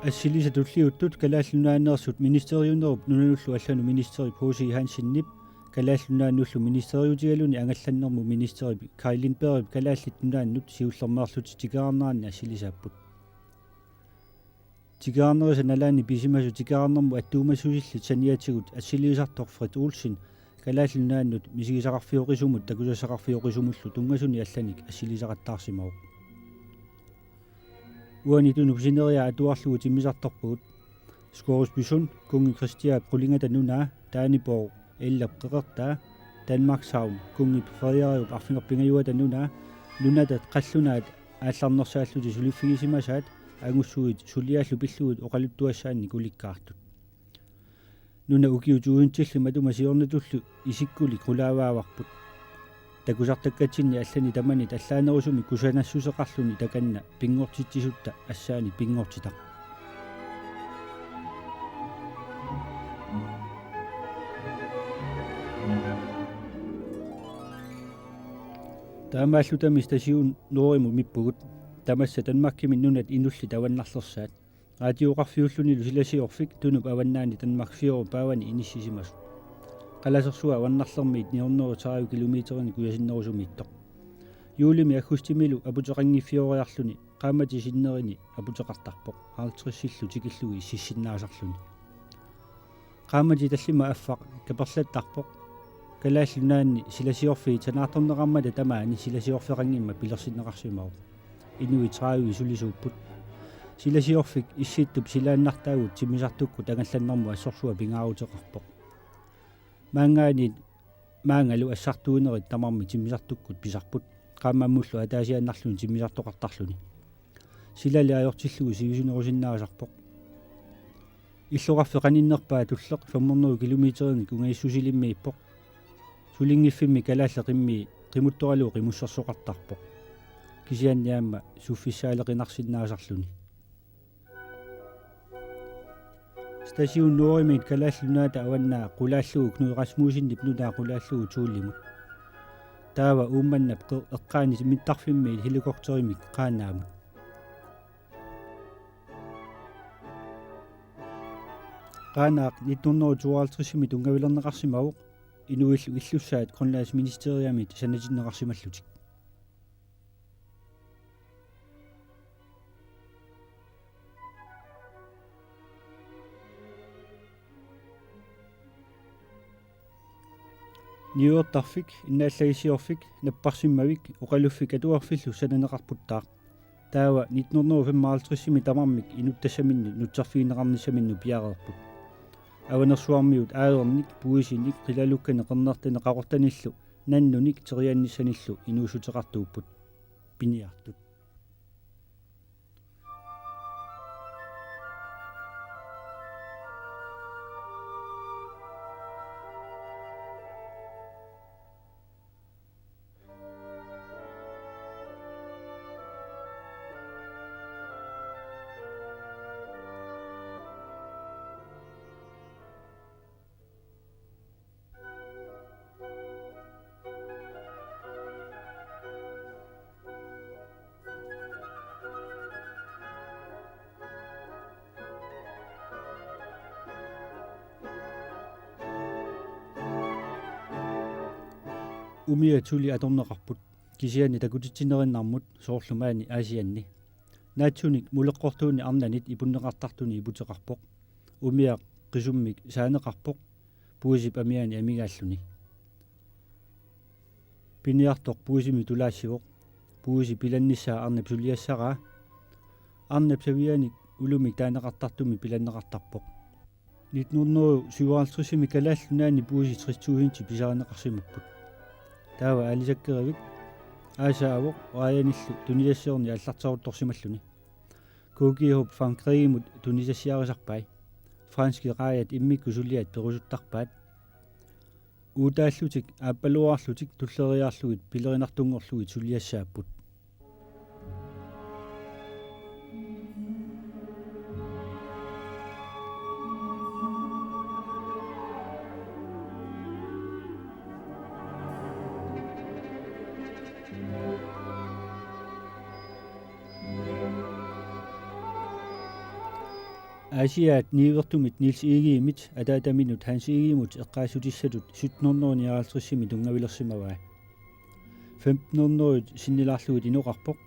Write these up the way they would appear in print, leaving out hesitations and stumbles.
ассилисатуллиуттут калааллунааннерсут министериунеруп нуналуллу аллану министери Пуси Хансиннип калааллунааннуллу министериутигалуни ангалланнэрму министери Кайлинберг калааллит нунааннут сиуллермаарлути тикаарнаани ассилисааппут тикаарнериса налаани писимасу тикаарнэрму аттуумассусилли саниатигут ассилисартор Фред Улсин калааллунааннут мисигисақарфиоқисумут такусассақарфиоқисумуллу тунгасуни алланик ассилисақаттаарсимаву уани туну синериа атуарлугу тиммисарторпугут скорусбиsun кунги Кристиа прулингата нунаа таанипоо эллап қеқертаа Danmarkshavn кунги Фредериуп арфингерпингаюата нунаа лунатат қаллунаат аалларнерсааллути сулиффигисимасаат агуссуит сулиааллу пиллугут оқалуттуассаанни куликкаартут нуна укиутуунтилли матума сиорнатуллу исиккули кулаавааварпут такусартаккатсинни аллани тамани таллаанерусуми кусанассусеқарлуни таканна пингортитсисутта ассаани пингортитақ таамааллутами стасиун нориму миппугут тамасса танмаккими нунат инулли таваннарлерсаат радиоқарфиуллунилу силасиорфик тунуп аваннаани танмакфиору паавани иниссисимасу қаласерсуа аваннарлермиит 930 километрини куясиннерусумииттоқ юулими аггустимилу апутеқангиффиориарлуни qaamati sinnerini апутеқартарпоқ 50 силлу тикиллуги сиссиннаасарлуни qaamati таллима аффақ каперлаттарпоқ калааллунаанни силасиорфи танаарторнеқармата тамаани силасиорфеқангимма пилерсиннеқарсимау инуи 30 сулисууппут силасиорфик исситтуп силааннартаагут тимисартукку тагалланнэрму ассорсуа пингаарутеқарпоқ маангаани маангалу ассартуунерит тамарми тимисартуккут писарпут qaammaamullu ataasiannarluni timisartoqartarluni silali ajortillугу сивисунерусиннаасарпоқ иллоқарфеқаниннерпаа туллеқ 500 километрини кунгаиссусилиммииппоқ сулингиффимми калааллеқимми қимутторалуу қимуссерсоқартарпоқ кисианниаама суффиссаалеқинарсиннаасарлуни стасиун норимит калааллунаата аваннаа қулааллугу Кnud Rasmussinнип нунаа қулааллугу тууллимут таава уумманнап эққаани миттарфимми хеликоптеримик қаанаамут qaanaaq 1952 тунгавилернеқарсимавоқ инуиллу иллуссаат Grønlands министериамит санатиннеқарсималлутик ниуортарфик иннааллагисиорфик наппарсиммавик оқалуффик атуарфиллу сананеқарпуттаақ таава 1955 тамармик инуттассаминни нутсарфиинеқарнissamинну пиареерпут аванерсуармиут ааерник пуисиник қилалуккане қернертане қақортаниллу наннуник терианниссаниллу инуусутеқартууппут пиниартут умиа тули аторнеқарпут кисиани такутитсинериннармут соорлумаани аасианни наатсуник мулеққортууни арнанит ипуннеқартартуни ипутеқарпоқ умиа қисуммик саанеқарпоқ пуисип амиани амигааллуни пиниартоқ пуисими тулаассивоқ пуиси пиланниссаа арнап сулиассараа арнап савианик улумик таанеқартартуми пиланнеқартарпоқ 1957 калааллунаани пуиси 30 писаанеқарсимаппут таава алисаккеривик аасаавоқ раяниллу тунисассиорни аллартарутторсималлуни кукиуп фанкриимут тунисассиарисарпай франски раят иммикку сулиат перусуттарпаат уутааллутик ааппалуарлутик туллериаарлугит пилеринартунгорлугит сулиассааппут Asiat niivertumit Niels Egiimit ataataminut hansiigimut eqqaasutissatut 1750 tungavilersimavaa 1500 sinnilaarlugut inoqarpoq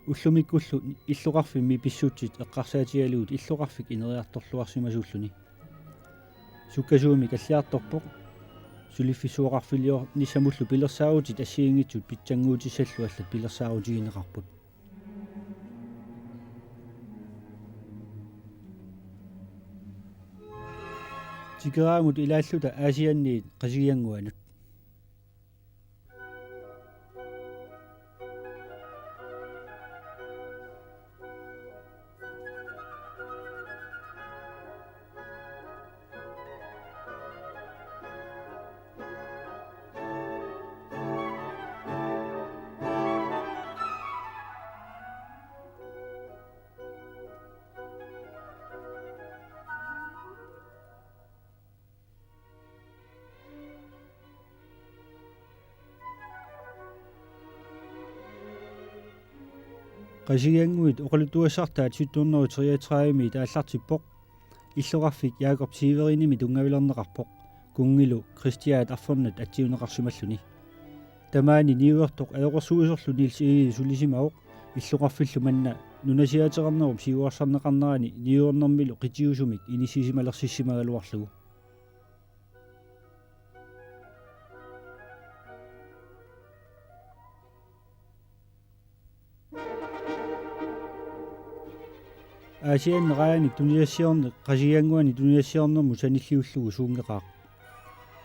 ullumikkullu illuqarfimmi pissuutsit eqqarsaatigalugut illuqarfik ineriartorluarsimasuulluni sukkasuumi kalliartorpoq suliffisoqarfilior nissamullu pilersaarutit assiingitsut pitsanguutissallu allat pilersaarutigineqarput tikeraamut ilaalluta aasianniit qasigianguanut qasigianguit oqalutuassartaat 1733 taallartippoq illuqarfik Jakob Siverinimi tungavilerneqarpoq kungilu Christiaat arfornat atsiuneqarsimalluni tamaani niuertoq ajoqorsuusorlu Niels Egi sulisimauq illuqarfillu manna nunasiateqarnerup siuarsarneqarnerani niuernermilu qitiusumik inissisimalersissimaгаluarlugu Asianneraanik tuniassiorne qasigianguani tuniassiornermu sanilliullugu suungeqaaq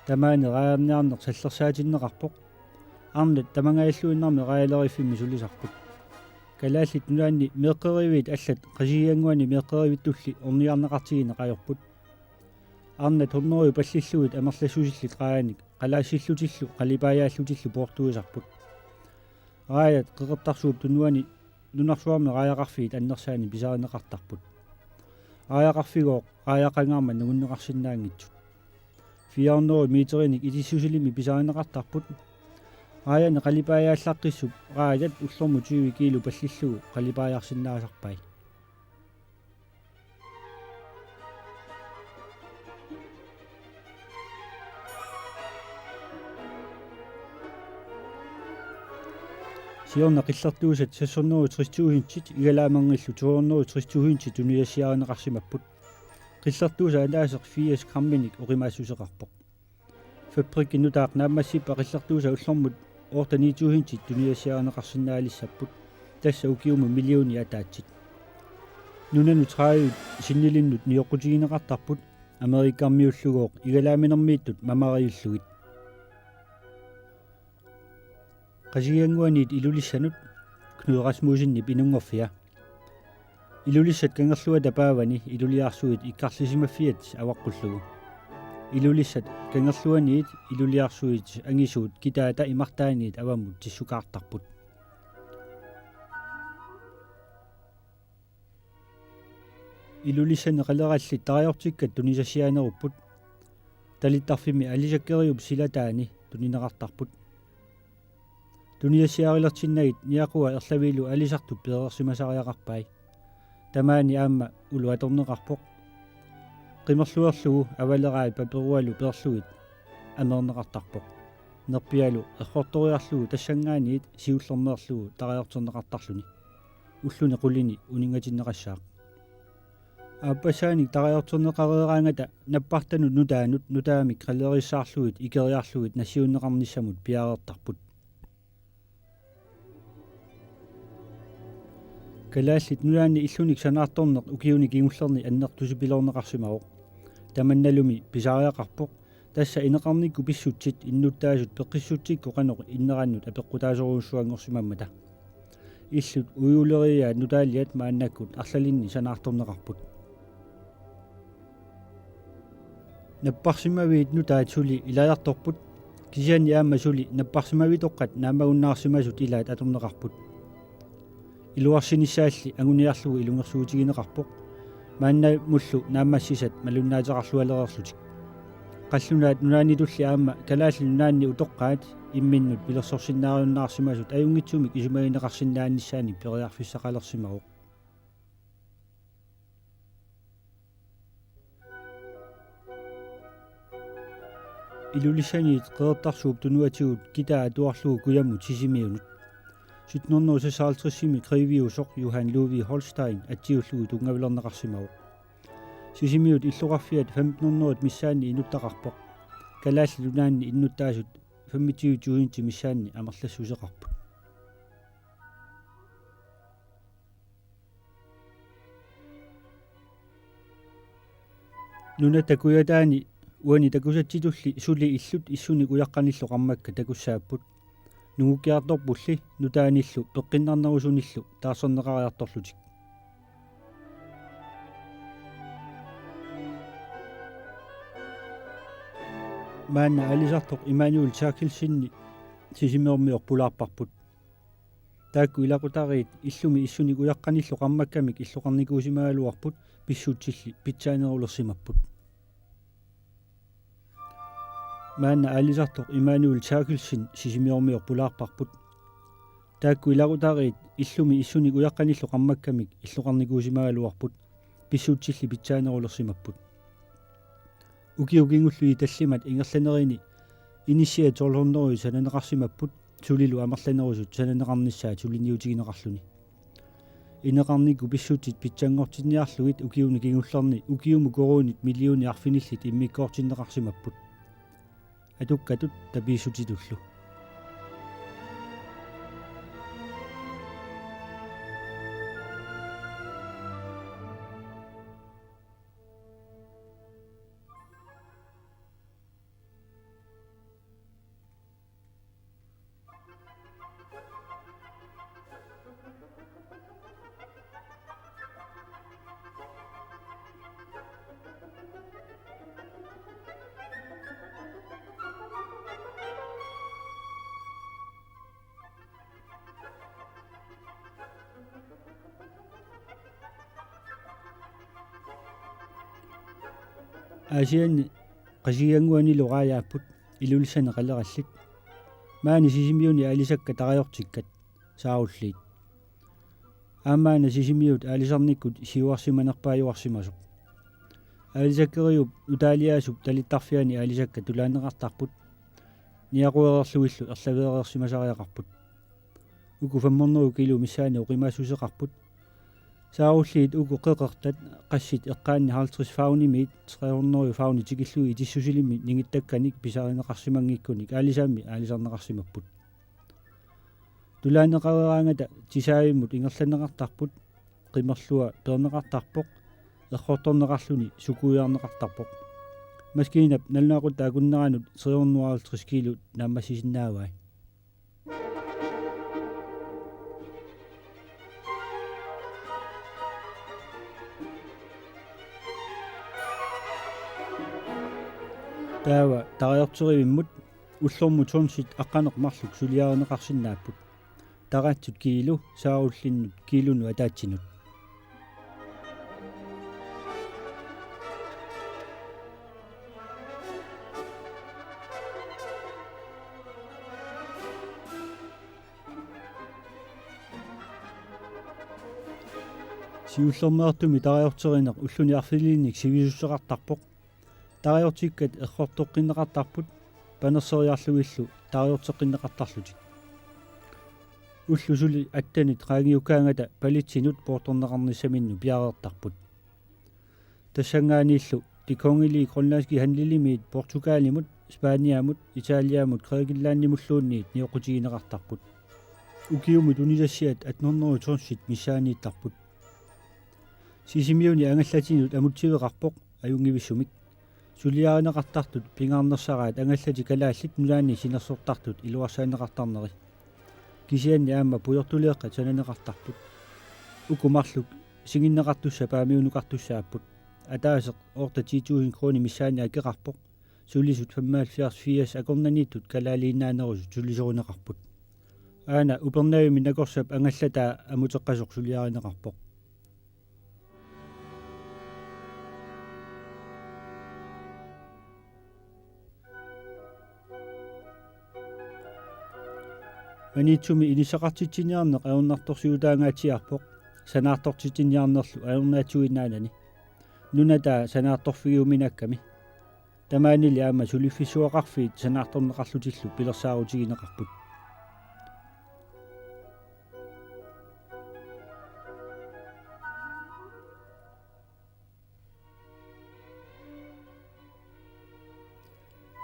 tamaaneraaerniarneq sallersaatinnеқарpoq arnat tamangailluinnarmi qaalerifimmi sulisarput kalaallit nunaanni meeqqerivit allat qasigianguani meeqqerivittulli orniarneqartigine qajorput arnat horneriu pallilluit amerlassusillit qaanik qalaassилlutillu qalipaajaаллутилlu poortuisarput aajat qeqertarsuup tunuani nunarsuarmi qaajaqarfiit annersaani pisaaneqartarput aajaqarfigooq qaajaqangaarma nugunneqarsinnaangitsut 400 meterinik itissusilimi pisaaneqartarput aajani qalipaajaallaqissup qaajat ullormu 20 kilo pallillugu qalipaajarsinnaasarpai siorna qillertuusat sassorneru 60.000 igalaamangillu 230.000 tuniassiaaneqarsimapput qillertuusa alaaseq 80 gramminik oqimaassuseqarpoq fabrikki nutaaq naammassippa qillertuusa ullormut 89.000 tuniassiaaneqarsinnaalissapput tassa ukiumu millioni ataatsit nunanu 30 sinnilinnut nioqqutigineqartarput amerikkaarmiullugooq igalaaminermiittut mamariulluit qasigianguaniit ilulissanut Knud Rasmussinni pinungorfia ilulissat kangerlua tapaavani iluliarsuit ikkarlisimaffiat avaqqullugu ilulissat kangerluaniit iluliarsuit angisuut kitaata imartaaniit avamut tissukaartarput ilulissani qalerallit tariortikkat tunisassiaanerupput talittarfimi alisakkeriup silataani tunineqartarput tuniassiaarillertinnagit niaqua erlavilu alisartup peerersimasariaqarpai tamaani aamma uluatorneqarpoq qimerluerlugu avaleraai paperualu peerluit ameerneqartarpoq nerpialu errortoriarlugu tassangaaniit siullorneerlugu tariorterneqartarluni ulluni qulini uningatinneqassaaq aappasaanik tariorterneqareeraangata nappartanut nutaanut nutaamik qaleriissaarluit ikeriarluit nassiunneqarnissamut piareertarput kalaallit nunaanni illunik sanaartorneq ukiunik ingullerni annertusipilorneqarsimauq tamannalumi pisariaqarpoq tassa ineqarnikku pissutsit innuttaasut peqqissutsikku qanoq innerannut apeqqutaasoruussuangorsimammata illut uyuleriaat nutaaliat maannakkut arlalinni sanaartorneqarput napparsimaviit nutaat suli ilajartorput kisiani aamma suli napparsimavitoqqat naamagunnaarsimasut ilaat atorneqarput iluarsinissaalli anguniarlugu ilungersuutigineqarpoq maanna mullu naammassisat malunnaateqarlualererlutik qallunaat nunaannitulli aamma kalaalli nunaanni utoqqaat imminnut pilersorsinnaariunnaarsimasut ajungitsumik isumagineqarsinnaannissaani periarfissaqalersimauq илулиссаниит qeertarsuup tunuatigut kitaa tuarlugu kuyammu tisimiunut sitnornuu sasaaltrissimi kriviusoq Johan Louis Holstein atsiullugu tungavilerneqarsimagu sisimiut illuqarfiat 1500 missaanni inuttaqarpoq kalaalli lunaanni innuttaasut 25 missaanni amerlassuseqarput nuna takuyataani uani takusatsitulli suli illut issuni kuyaqqanillu qammakka takussaapput nungukkiartorpulli nutaanillu peqqinnarnerusunillu taarserneqariartorlutik maanna alisartoq Immanuel Churchillsinni sisimeermior pulaarparput taakku ilaqutariit illumi issuni kuyaqqanillu qammakkamik illuqarnikuusimaaluarput pissuutsilli pitsaanerulersimapput maanna alisartoq Immanuel Churchillsin sisimeermior pulaarparput taakku ilaqutariit illumi issuni kuyaqqanillu qammakkamik illuqarnikuusimaaluarput pissuutsilli pitsaanerulersimapput ukiukingullu tallimat ingerlanerini initiatorlornerui sananeqarsimapput sulilu amerlanerusut sananeqarnissaa suliniutigineqarluni ineqarniku pissuutit pitsaangortiniarlugit ukiuni kingullerni ukiumu koruunit milliuni arfinillit immikkoortinneqarsimapput atukkatut tapiissutitullu asianni qasianguani luqaayaapput ilulissani qalerallit maani sisimiuni alisakka tariortikkat saarulliit aammaana sisimiut alisarnikkut siuarsimanerpaajuarsimasoq alisakeriup utaaliaasup talittarfiani alisakka tulaaneqartarput niaquererluillu erlaveerersimasariaqarput uku 500 kilo missaani uqimaassuseqarput saarulliit uku qeqertat qassit eqqaanni 50 faunimiit 300 fauni tikillui itissusilimi ningittakkanik pisarineqarsimangikkunik alisarneqarsimapput tulaaneqaveraangata tisaavimmut ingerlaneqartarput qimerlua peerneqartarpoq erqortorneqarluni sukuiarneqartarpoq maskiinap nalnaaqutta akunneranut 350 kilo naammassisinnaavai taava tariorterivimmut ullormu turnsit aqqaneqmarluk suliareneqarsinnaaput taratsut kiilu saarullinnut kiilunu ataatsinut siullermeertumi tariorterineq ulluni arfiliinnik sivisusseqartarpoq tariortikkat eqqortoqqinneqartarput panerseriarlugillu tariorteqqinneqartarlutik ullusuli attanit qaangiukkaangata palitsinut portorneqarnissaminnu piareertarput tassangaaniillu tikongili grønlandski handlilimiit portugaalimut spaaniamut itaaliamut kreegillaannimulluunniit nioqutigineqartarput ukiumut unilassiat 830 missaaniittarput sisimiuni angallatinut amutiveqarpoq ajungivissumik suliarineqartartut pingaarnersaraat angallati kalaallit nulaanni sinersortartut iluarsaaneqartarneri kisianni aamma puyortuleeqqa sananeqartarput ukumarluk singinneqartussa paamiunuqartussaapput ataaseq orta 10.000 krooni missaani akeqarpoq sulisut 75 akornaniittut kalaaliinnaanerusut sulisoruneqarput aana upernavimi nakorsap angallataa amuteqqasoq suliarineqarpoq manitsumi inisaqartitsiniarneq aurnartorsiutaangaatiarpoq sanaartortitsiniarnerlu aurnaatuinnaanani nunataa sanaartorfigiuminakkami тамаанили аама сулиффисуақарфиит санаарторнеқарлутиллу пилерсаарутигинеқарпут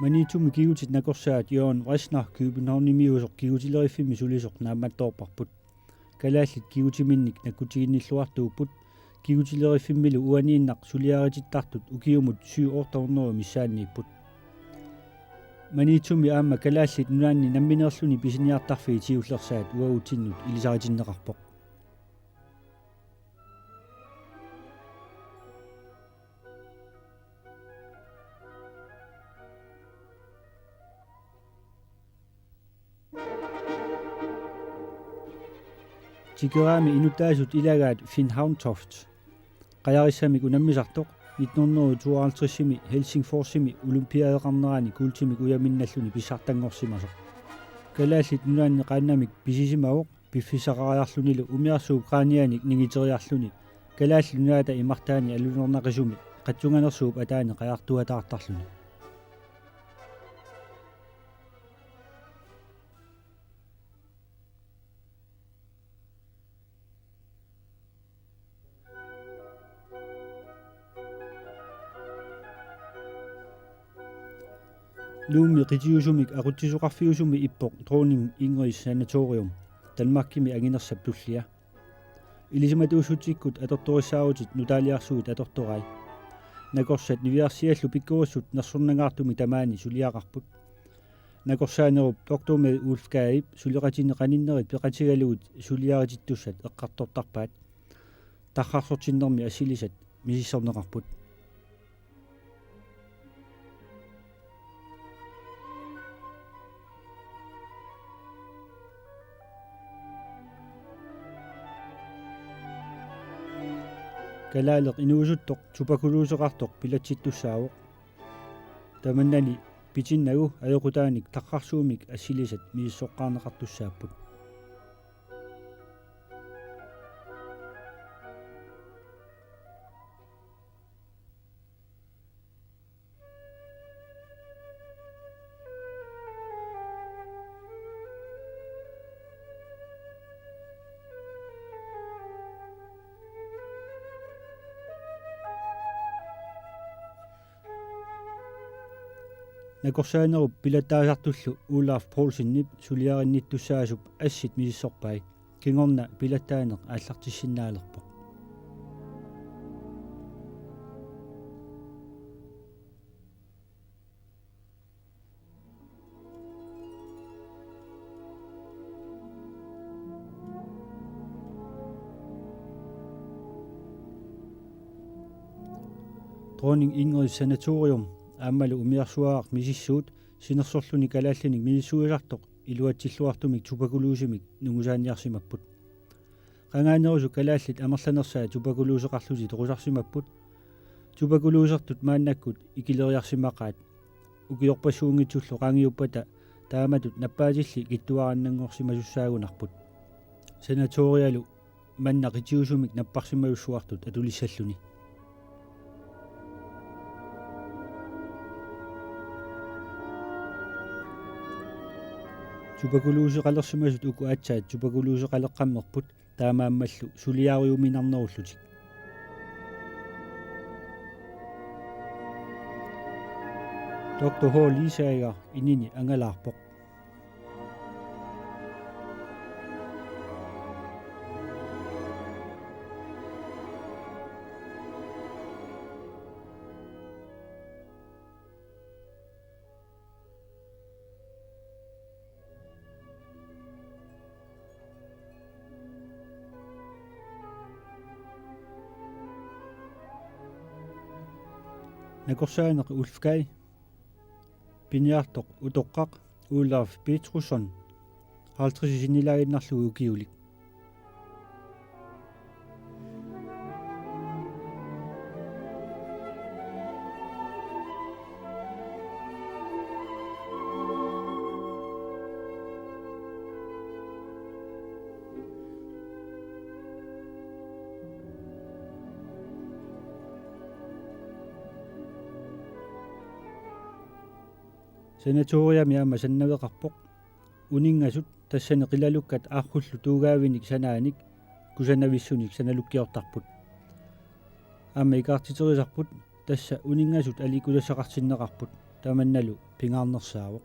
манитуми кигутит накорсаат Йоан Вреснер Københavnimiusoq kigutileriffimi sulisoq naammattoorparput калааллит кигутиминник наккутигинниллуартууппут кигутилериффиммилу уанииннақ сулиарититтартут укиумут сюортарнеру миссааннииппут манитуми аама калааллит нунаанни намминеерлүни писиниартарфи тиуллерсаат уагутиннут илисаритиннеқарпоқ Тикерами инутаасут илагаат Finn Havntoft qajarissamik unammisartoq 1952-ими Helsingforsimi olympiadeqarnerani kuultimik uyaminnalluni pissartangorsimasoq kalaallit nunaanni qaannamik pisisimaoq piffisaqariarlunilu umiarsuup qaanianik nigiteriarluni kalaalli nunaata imartaani alunornaqisumi qatsunganersuup ataani qajartuataartarluni Luumi qitiusumik aquttisuqarfiusumi ippoq Dronning Ingrids sanatorium Danmarkimi anginersap tullia Ilismatuussutikkut atortorissaarutit nutaaliarsuut atortorai nakorsat niviarsiallu pikkurussut nersornangaartumi tamaani suliaqarput nakorsaanerup doktormed Ulf Gaib suliqatine qaninnerit peqatigalugut suliaritittussat eqqartortarpaat tarrarsortinnermi assilisat misissorneqarput kalaaleq inuusuttoq tuberkuloseqartoq pilatsittussaawoq tamannani pitinnagu ajoqutaanik tarrarsuumik assilisat miissoqqaarneqartussaapput nakorsaanerup pilattaasartullu Olaf Poulsennip suliarinnittussaasup assit misissorpai kingorna pilattaaneq aallartissinnaaleqpoq Dronning Ingrids sanatorium ааммалу умиарсуаақ мисиссуут синерсорлуни калааллиник мисиссуисартоқ илуатсиллуартумик тубакулуусимик нугусааниарсимаппут qangaanерусу калааллит амерланерсаа тубакулуусеқарлути тоқусарсимаппут тубакулуусертут мааннаккут икилериарсимақаат укиорпассуунгитсуллу қангиуппата тааматут наппаатилли киттуараннангорсимасуссаагунарпут санаториалу манна қитиусумик наппарсимаюссуартут атулиссаллуни тубакулуусеқалерсимасут уку аатсаат тубакулуусеқалеққаммерпут таамааммаллу сулиариуминарнеруллутик доктор H Lisager инини ангалаарпоқ накорсаанеқ Ulf Gaib пиниартоқ утоққақ Olaf Petrusson 50 синилаагиннарлугу укиулик senatoriami ama sannaveqarpoq uningasut tassani qilalukkat aarrullu tuugaavinik sanaanik kusanavissunik sanalukkiortarput ama ikaartiterisarput tassa uningasut alikulasaqarsinneqarput tamannalu pingaarnersaavoq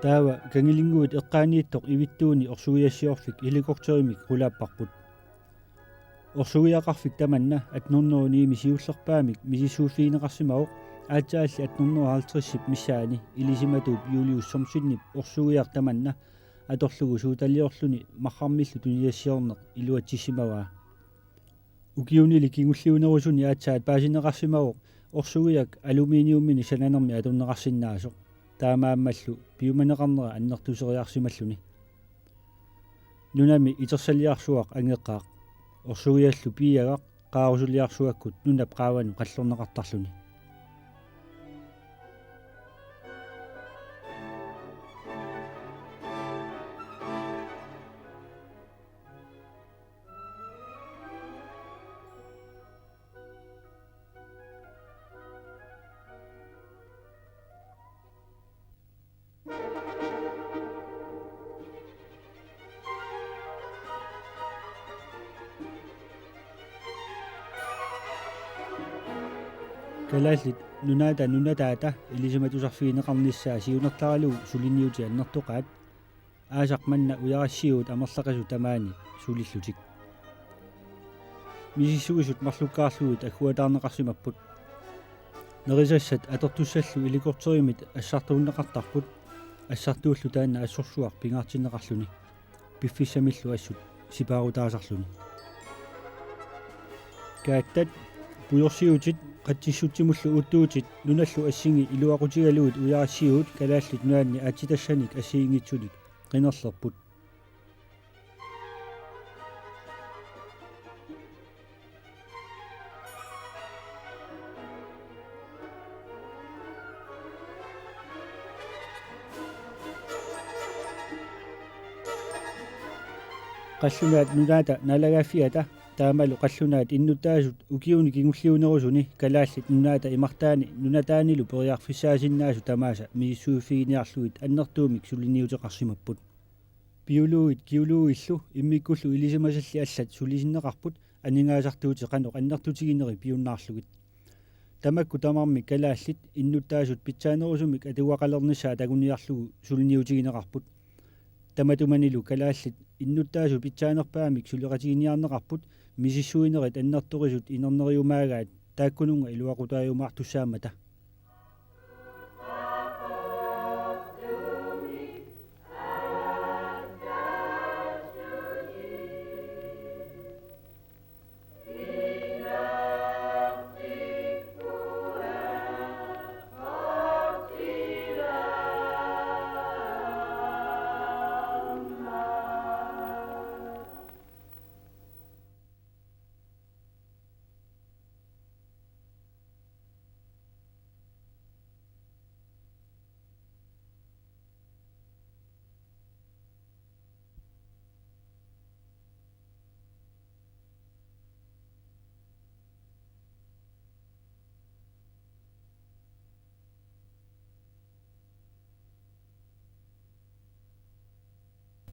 taava kangilinguit eqqaaniittoq ivittuuni orsugiassiorfik helikopterimik qulaapparput orsugiaqarfik tamanna atnurneruniimi siullerpaamik misissuufiineqarsimaoq aatsaalli atnurner50 missaani ilisimatuup Julius Somsinnip orsugiaq tamanna atorlugu suutaliorluni marramillu tuniassiorneq iluatissimavaa ukiunili kingulliunerusuni aatsaat paasineqarsimaoq orsugiak aluminiummini sananermi atunneqarsinnaasoq taamaammallu piumaneqarnera annertuseriarsimalluni nunami itersaliarsuaq angeqqaaq orsugiallu piagaq qaarusuliarsuakkut nunap qaavanu qallorneqartarluni kalaallit nunataata ilisamatusarfiineqarnissaa siunertaralugu suliniuti annertoqaat aasaq manna uyarassiuut amerlaqasu tamaani sulillutik misissugisut marlukkaarlugut agguataarneqarsimapput nerisassat atortussallu helikopterimit assartuunneqartarput assartuullu taanna assorsuaq pingaartinneqarluni piffissamillu assut sipaarutaasarluni kaattat pujorsiutit qattissutsimullu uttuutit nunallu assingi iluaqutigaluut uyarassiuut kalaallit nuanni aatitassanik assiingitsunik qinerlerput qallunaat nunaata nalagaafiata taamalu qallunaat innuttaasut ukiuni kingulliunerusuni kalaallit nunaata imartaani nunataanilu periarfissaasinaasu tamaasa miissuufiiniarluit annertuumik suliniuteqarsimapput piuluit kiuluillu immikkullu ilisimasalli allat sulisinneqarput aningaasartuuti qanoq annertutigineri piunnaarlugit tamakku tamarmi kalaallit innuttaasut pitsaanerusumik atuaqalernissaa taguniarlugu suliniutigineqarput tamatumanilu kalaallit innuttaasu pitsaanerpaamik suliqatiginiarneqarput misissuinerit annertorisut inerneriumaagaat taakkununga iluaqutaayumaartussaamata